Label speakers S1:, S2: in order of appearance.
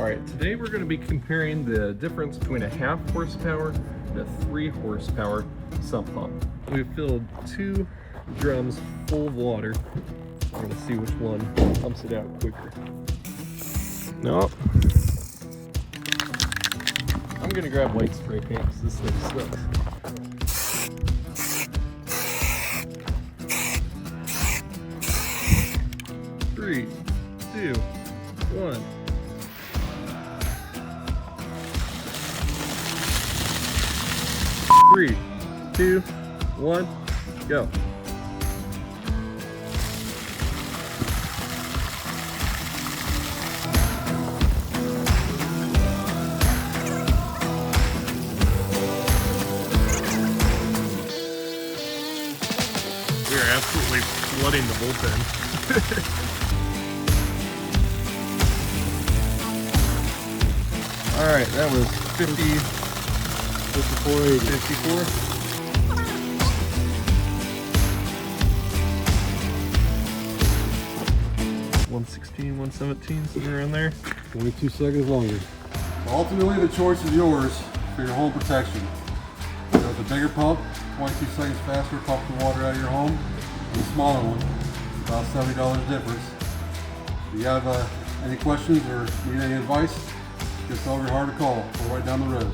S1: Alright, today we're going to be comparing the difference between a 1/2 horsepower and a 3 horsepower sump pump. We've filled 2 drums full of water. We're going to see which one pumps it out quicker. Nope. I'm going to grab white spray paint because this thing sucks. Three, 2, 1. Three, 2, 1, go. We are absolutely flooding the bullpen. All right, that was 54. 116, 117, somewhere around there.
S2: 22 seconds longer. Ultimately, the choice is yours for your home protection. So the bigger pump, 22 seconds faster, pump the water out of your home. And the smaller one, about $70 difference. If you have any questions or need any advice, just over hard to call. We're right down the road.